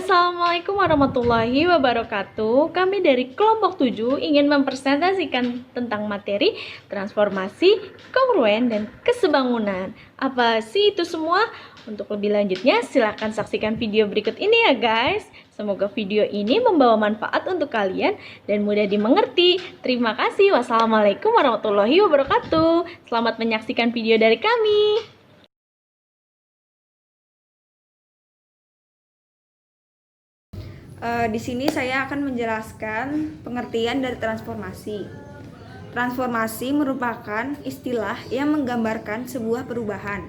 Assalamualaikum warahmatullahi wabarakatuh. Kami dari kelompok 7 ingin mempresentasikan tentang materi transformasi, kongruen, dan kesebangunan. Apa sih itu semua? Untuk lebih lanjutnya silahkan saksikan video berikut ini ya guys. Semoga video ini membawa manfaat untuk kalian dan mudah dimengerti. Terima kasih. Wassalamualaikum warahmatullahi wabarakatuh. Selamat menyaksikan video dari kami. Di sini saya akan menjelaskan pengertian dari transformasi. Transformasi merupakan istilah yang menggambarkan sebuah perubahan.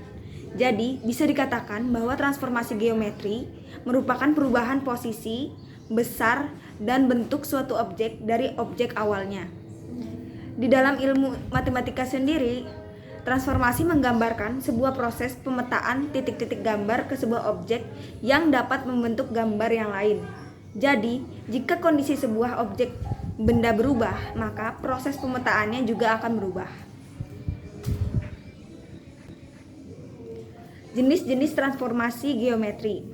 Jadi, bisa dikatakan bahwa transformasi geometri merupakan perubahan posisi, besar, dan bentuk suatu objek dari objek awalnya. Di dalam ilmu matematika sendiri, transformasi menggambarkan sebuah proses pemetaan titik-titik gambar ke sebuah objek yang dapat membentuk gambar yang lain. Jadi, jika kondisi sebuah objek benda berubah, maka proses pemetaannya juga akan berubah. Jenis-jenis transformasi geometri.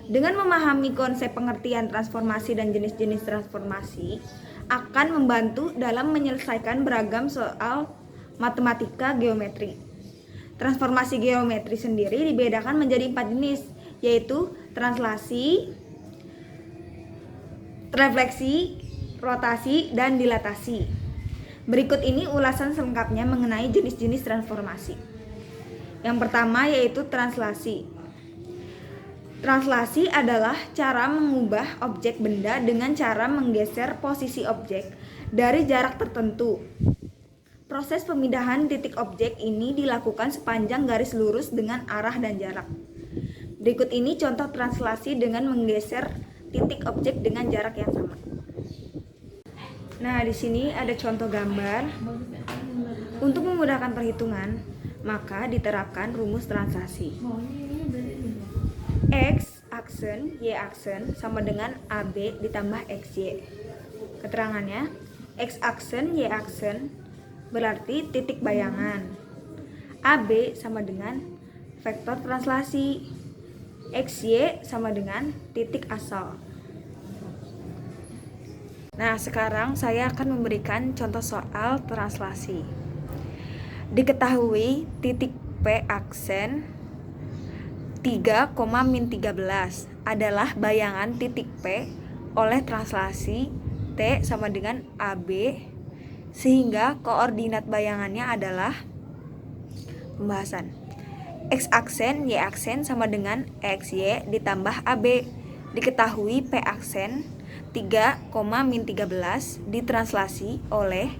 Dengan memahami konsep pengertian transformasi dan jenis-jenis transformasi, akan membantu dalam menyelesaikan beragam soal matematika geometri. Transformasi geometri sendiri dibedakan menjadi 4 jenis, yaitu translasi, refleksi, rotasi, dan dilatasi. Berikut ini ulasan selengkapnya mengenai jenis-jenis transformasi. Yang pertama yaitu translasi. Translasi adalah cara mengubah objek benda dengan cara menggeser posisi objek dari jarak tertentu. Proses pemindahan titik objek ini dilakukan sepanjang garis lurus dengan arah dan jarak. Berikut ini contoh translasi dengan menggeser titik objek dengan jarak yang sama. Nah, di sini ada contoh gambar. Untuk memudahkan perhitungan, maka diterapkan rumus translasi. X aksen, Y aksen sama dengan AB ditambah XY. Keterangannya, X aksen, Y aksen berarti titik bayangan. AB sama dengan vektor translasi. XY sama dengan titik asal. Nah, sekarang saya akan memberikan contoh soal translasi. Diketahui titik P aksen 3,-13 adalah bayangan titik P oleh translasi T sama dengan AB, sehingga koordinat bayangannya adalah pembahasan. X aksen, Y aksen sama dengan XY ditambah AB. Diketahui P aksen 3,-13 ditranslasi oleh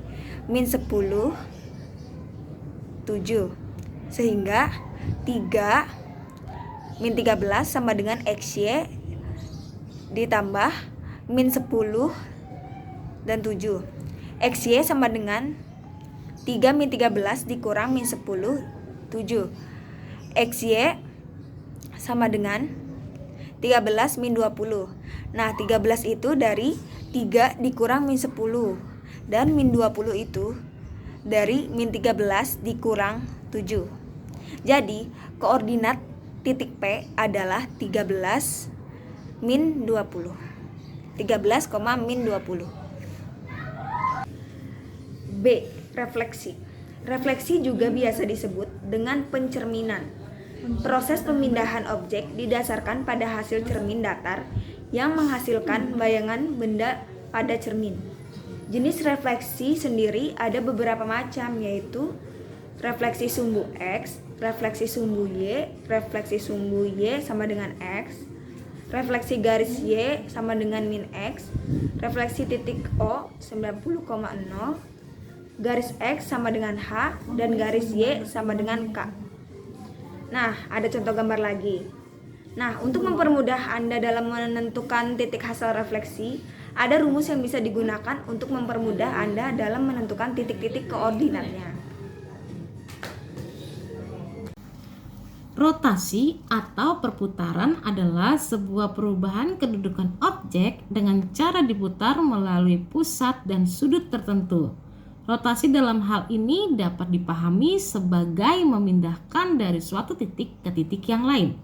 -10, 7. Sehingga 3-13 sama dengan XY ditambah -10 dan 7. XY sama dengan 3-13 dikurang -10, 7. XY sama dengan 13-20. Nah, 13 itu dari 3 dikurang -10 dan -20 itu dari -13 dikurang 7. Jadi, koordinat titik P adalah 13-20. 13,-20. B. Refleksi. Refleksi juga biasa disebut dengan pencerminan. Proses pemindahan objek didasarkan pada hasil cermin datar yang menghasilkan bayangan benda pada cermin. Jenis refleksi sendiri ada beberapa macam, yaitu refleksi sumbu X, refleksi sumbu Y, refleksi sumbu Y sama dengan X, refleksi garis Y sama dengan min X, refleksi titik O 90,0, garis X sama dengan H, dan garis Y sama dengan K. Nah, ada contoh gambar lagi. Nah, untuk mempermudah Anda dalam menentukan titik hasil refleksi, ada rumus yang bisa digunakan untuk mempermudah Anda dalam menentukan titik-titik koordinatnya. Rotasi atau perputaran adalah sebuah perubahan kedudukan objek dengan cara diputar melalui pusat dan sudut tertentu. Rotasi dalam hal ini dapat dipahami sebagai memindahkan dari suatu titik ke titik yang lain.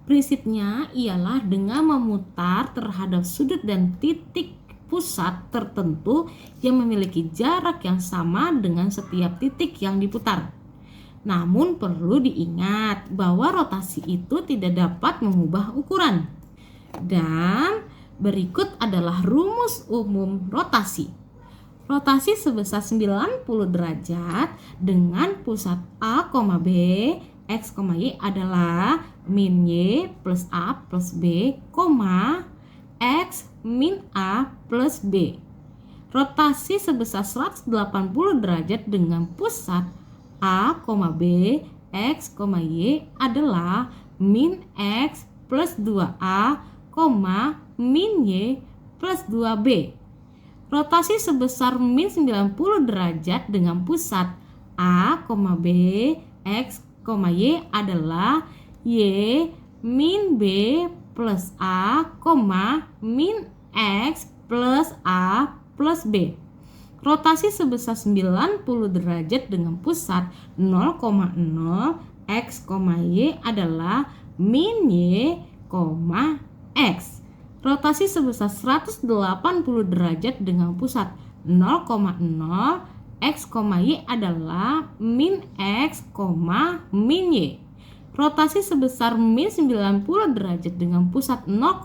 Prinsipnya ialah dengan memutar terhadap sudut dan titik pusat tertentu yang memiliki jarak yang sama dengan setiap titik yang diputar. Namun perlu diingat bahwa rotasi itu tidak dapat mengubah ukuran. Dan berikut adalah rumus umum rotasi. Rotasi sebesar 90 derajat dengan pusat A, B, X, Y adalah min Y plus A plus B, X min A plus B. Rotasi sebesar 180 derajat dengan pusat A, B, X, Y adalah min X plus 2A, min Y plus 2B. Rotasi sebesar min 90 derajat dengan pusat A, B, X, Y adalah Y min B plus A, min X plus A plus B. Rotasi sebesar 90 derajat dengan pusat 0,0 X, Y adalah min Y, X. Rotasi sebesar 180 derajat dengan pusat 0,0 X, Y adalah min X, min Y. Rotasi sebesar min 90 derajat dengan pusat 0,0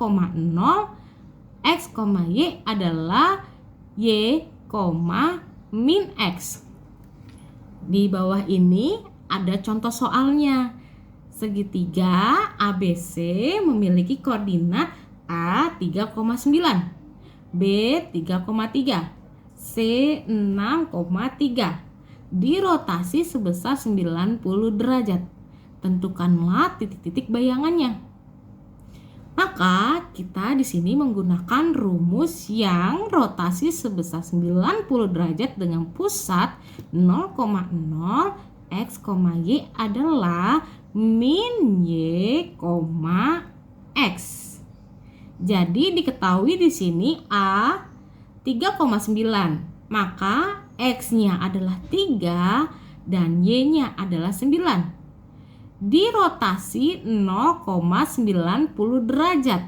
X, Y adalah Y, min X. Di bawah ini ada contoh soalnya. Segitiga ABC memiliki koordinat A 3,9, B 3,3, C 6,3. Dirotasi sebesar 90 derajat. Tentukanlah titik-titik bayangannya. Maka kita di sini menggunakan rumus yang rotasi sebesar 90 derajat dengan pusat 0,0 X, Y adalah min Y, X. Jadi diketahui di sini A 3,9, maka X-nya adalah 3 dan Y-nya adalah 9. Dirotasi 0,90 derajat.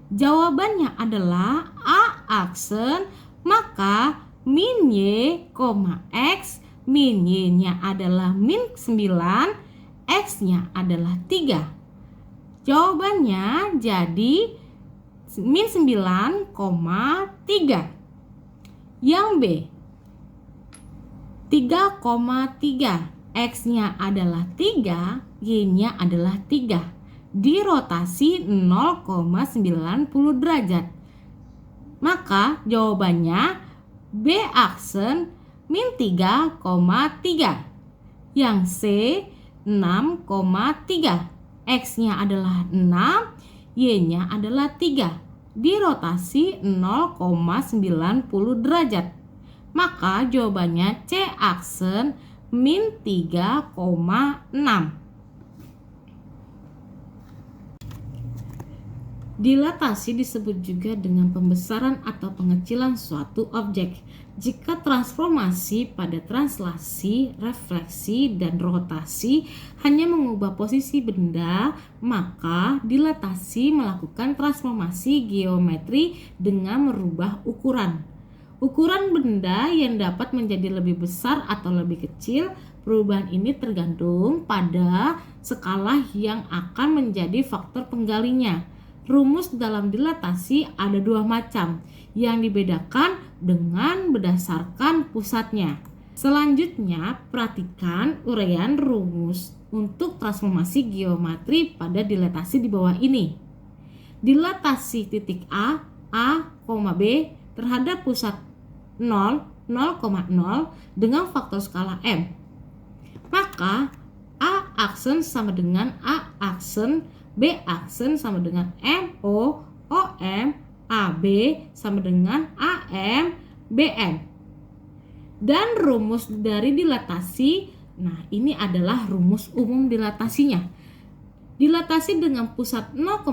Jawabannya adalah A aksen, maka min Y, X, min Y-nya adalah min 9, X-nya adalah 3. Jawabannya jadi min 9,3. Yang B 3,3. X-nya adalah 3, Y-nya adalah 3. Dirotasi 0,90 derajat. Maka jawabannya B aksen min 3,3. Yang C 6,3. X-nya adalah 6, Y-nya adalah 3. Dirotasi 0,90 derajat. Maka jawabannya C aksen min 3,6. Dilatasi disebut juga dengan pembesaran atau pengecilan suatu objek. Jika transformasi pada translasi, refleksi, dan rotasi hanya mengubah posisi benda, maka dilatasi melakukan transformasi geometri dengan merubah ukuran. Ukuran benda yang dapat menjadi lebih besar atau lebih kecil, perubahan ini tergantung pada skala yang akan menjadi faktor penggalinya. Rumus dalam dilatasi ada 2 macam, yang dibedakan dengan berdasarkan pusatnya. Selanjutnya, perhatikan uraian rumus untuk transformasi geometri pada dilatasi di bawah ini. Dilatasi titik A, B terhadap pusat 0,0 dengan faktor skala M. Maka A aksen sama dengan A aksen, B aksen sama dengan MO, OM, AB sama dengan AM, BM. Dan rumus dari dilatasi, nah ini adalah rumus umum dilatasinya. Dilatasi dengan pusat 0,0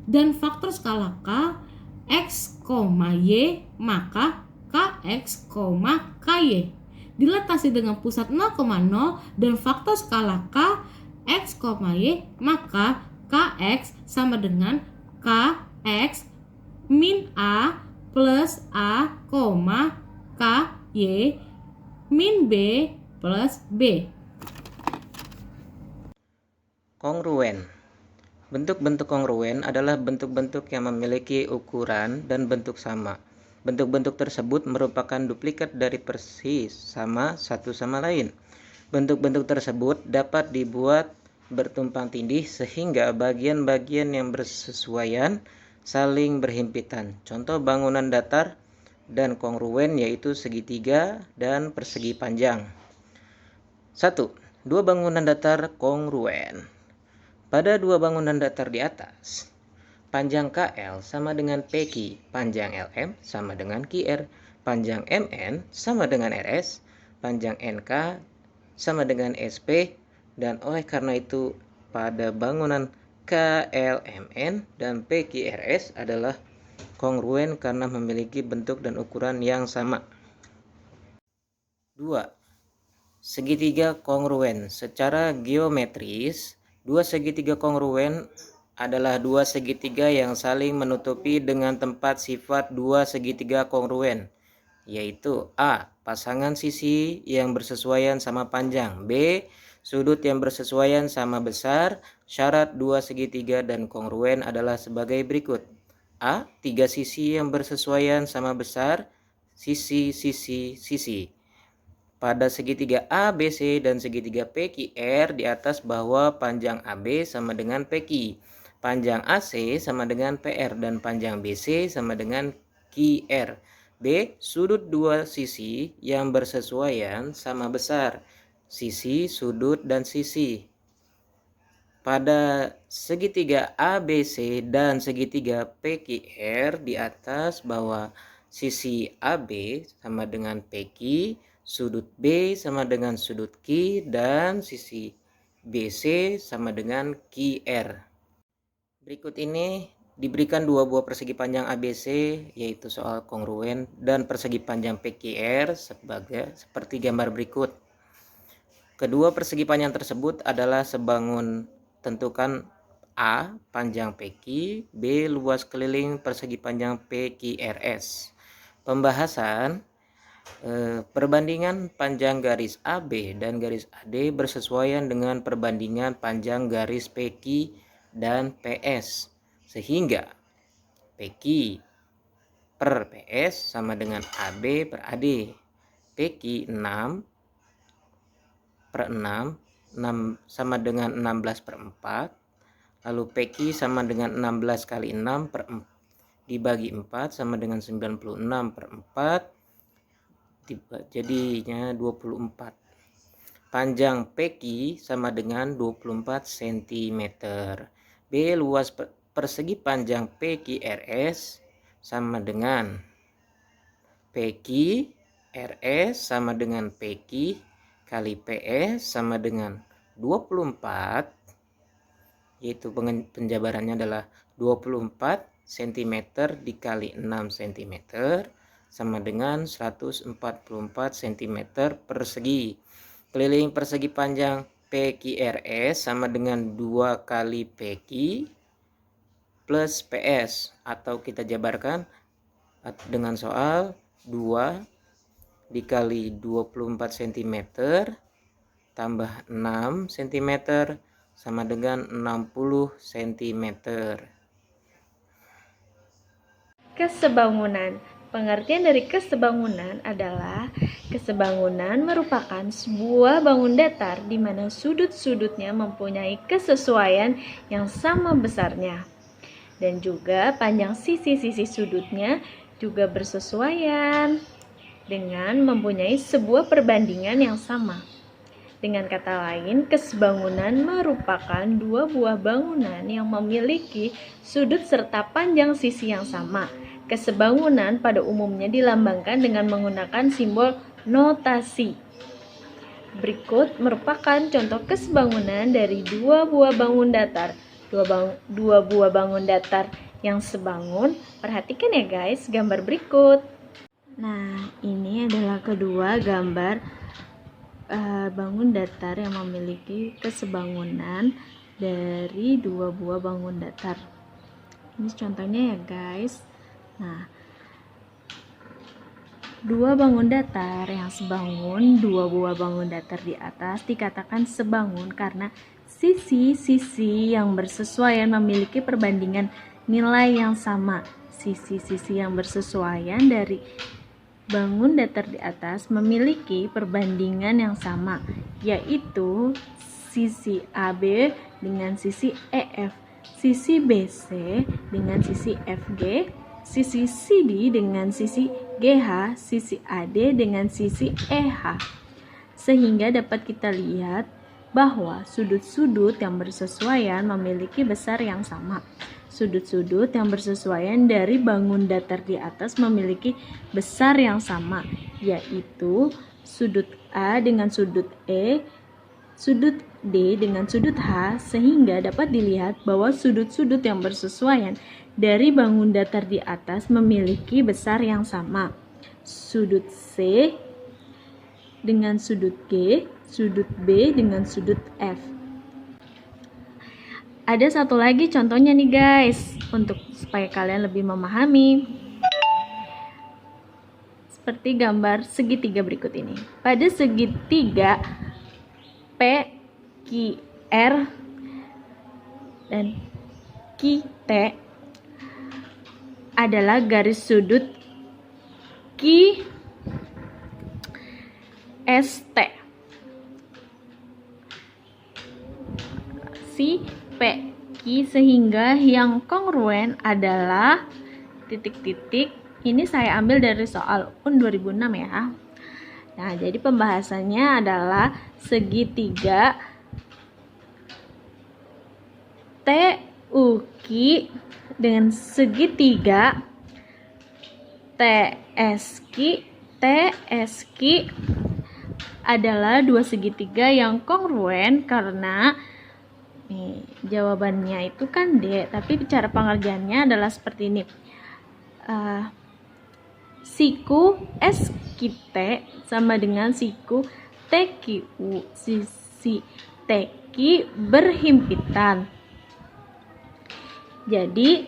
dan faktor skala K, X, Y, maka KX, KY. Dilatasi dengan pusat 0,0 dan faktor skala K, X, Y, maka KX sama dengan KX min A plus A, KY min B plus B. Kongruen. Bentuk-bentuk kongruen adalah bentuk-bentuk yang memiliki ukuran dan bentuk sama. Bentuk-bentuk tersebut merupakan duplikat dari persis sama satu sama lain. Bentuk-bentuk tersebut dapat dibuat bertumpang tindih sehingga bagian-bagian yang bersesuaian saling berhimpitan. Contoh bangunan datar dan kongruen yaitu segitiga dan persegi panjang. 1. Dua bangunan datar kongruen. Pada dua bangunan datar di atas, panjang KL sama dengan PQ, panjang LM sama dengan QR, panjang MN sama dengan RS, panjang NK sama dengan SP, dan oleh karena itu pada bangunan KLMN dan PQRS adalah kongruen karena memiliki bentuk dan ukuran yang sama. 2. Segitiga kongruen. Secara geometris, dua segitiga kongruen adalah dua segitiga yang saling menutupi dengan tempat sifat dua segitiga kongruen, yaitu A. Pasangan sisi yang bersesuaian sama panjang, B. Sudut yang bersesuaian sama besar. Syarat dua segitiga dan kongruen adalah sebagai berikut. A. Tiga sisi yang bersesuaian sama besar, sisi. Pada segitiga ABC dan segitiga PQR di atas bahwa panjang AB sama dengan PQ, panjang AC sama dengan PR, dan panjang BC sama dengan QR. B. Sudut dua sisi yang bersesuaian sama besar, sisi, sudut, dan sisi. Pada segitiga ABC dan segitiga PQR di atas bahwa sisi AB sama dengan PQ, sudut B sama dengan sudut Q, dan sisi BC sama dengan QR. Berikut ini diberikan dua buah persegi panjang ABC, yaitu soal kongruen, dan persegi panjang PQR seperti gambar berikut. Kedua persegi panjang tersebut adalah sebangun. Tentukan A. Panjang PQ, B. Luas keliling persegi panjang PQRS. Pembahasan. Perbandingan panjang garis AB dan garis AD bersesuaian dengan perbandingan panjang garis PQ dan PS, sehingga PQ per PS sama dengan AB per AD. PQ 6 per 6 sama dengan 16 per 4, lalu PQ sama dengan 16 kali 6 per 4 dibagi 4 sama dengan 96 per 4, jadinya 24. Panjang PQ sama dengan 24 cm. B. Luas persegi panjang PQRS sama dengan PQ RS sama dengan PQ kali PS sama dengan 24, yaitu penjabarannya adalah 24 cm dikali 6 cm sama dengan 144 cm persegi. Keliling persegi panjang PQRS sama dengan 2 kali PQ plus PS, atau kita jabarkan dengan soal 2 dikali 24 cm tambah 6 cm sama dengan 60 cm. Kesebangunan. Pengertian dari kesebangunan adalah kesebangunan merupakan sebuah bangun datar di mana sudut-sudutnya mempunyai kesesuaian yang sama besarnya. Dan juga panjang sisi-sisi sudutnya juga bersesuaian dengan mempunyai sebuah perbandingan yang sama. Dengan kata lain, kesebangunan merupakan dua buah bangunan yang memiliki sudut serta panjang sisi yang sama. Kesebangunan pada umumnya dilambangkan dengan menggunakan simbol notasi. Berikut merupakan contoh kesebangunan dari dua buah bangun datar. Dua buah bangun datar yang sebangun. Perhatikan ya guys, gambar berikut. Nah, ini adalah kedua gambar bangun datar yang memiliki kesebangunan dari dua buah bangun datar. Ini contohnya ya guys. Nah, dua bangun datar yang sebangun, dua buah bangun datar di atas dikatakan sebangun karena sisi-sisi yang bersesuaian memiliki perbandingan nilai yang sama. Sisi-sisi yang bersesuaian dari bangun datar di atas memiliki perbandingan yang sama, yaitu sisi AB dengan sisi EF, sisi BC dengan sisi FG, sisi CD dengan sisi GH, sisi AD dengan sisi EH. Sehingga dapat kita lihat bahwa sudut-sudut yang bersesuaian memiliki besar yang sama. Sudut-sudut yang bersesuaian dari bangun datar di atas memiliki besar yang sama, yaitu sudut A dengan sudut E, sudut D dengan sudut H, sehingga dapat dilihat bahwa sudut-sudut yang bersesuaian dari bangun datar di atas memiliki besar yang sama. Sudut C dengan sudut G, sudut B dengan sudut F. Ada satu lagi contohnya nih guys, untuk supaya kalian lebih memahami. Seperti gambar segitiga berikut ini. Pada segitiga PQR dan QT adalah garis sudut QST. Si PQ sehingga yang kongruen adalah titik-titik. Ini saya ambil dari soal UN 2006 ya. Nah, jadi pembahasannya adalah segitiga TUQ dengan segitiga TSQ adalah dua segitiga yang kongruen karena nih, jawabannya itu kan D, tapi cara pengerjaannya adalah seperti ini. Siku SQT sama dengan siku TQU, sisi TQ berhimpitan. Jadi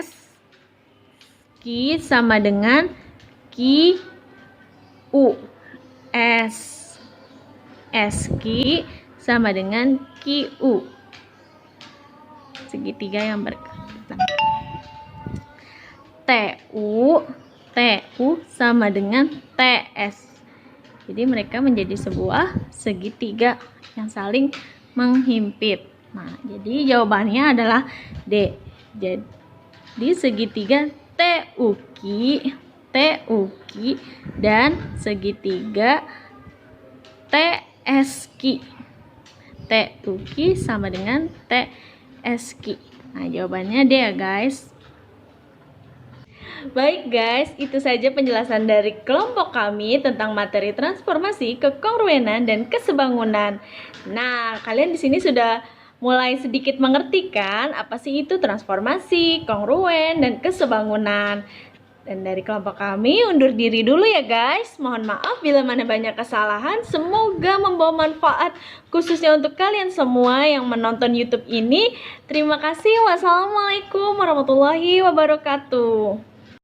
SQ sama dengan QU, SQ sama dengan QU, segitiga yang berhimpitan. TU sama dengan TS. Jadi mereka menjadi sebuah segitiga yang saling menghimpit. Nah, jadi jawabannya adalah D. Jadi segitiga TUQ dan segitiga TSQ. TUQ sama dengan TSQ. Nah, jawabannya D ya guys. Baik guys, itu saja penjelasan dari kelompok kami tentang materi transformasi, kekongruenan, dan kesebangunan. Nah, kalian di sini sudah mulai sedikit mengerti kan apa sih itu transformasi, kongruen, dan kesebangunan. Dan dari kelompok kami undur diri dulu ya guys. Mohon maaf bila mana banyak kesalahan. Semoga membawa manfaat khususnya untuk kalian semua yang menonton YouTube ini. Terima kasih. Wassalamualaikum warahmatullahi wabarakatuh.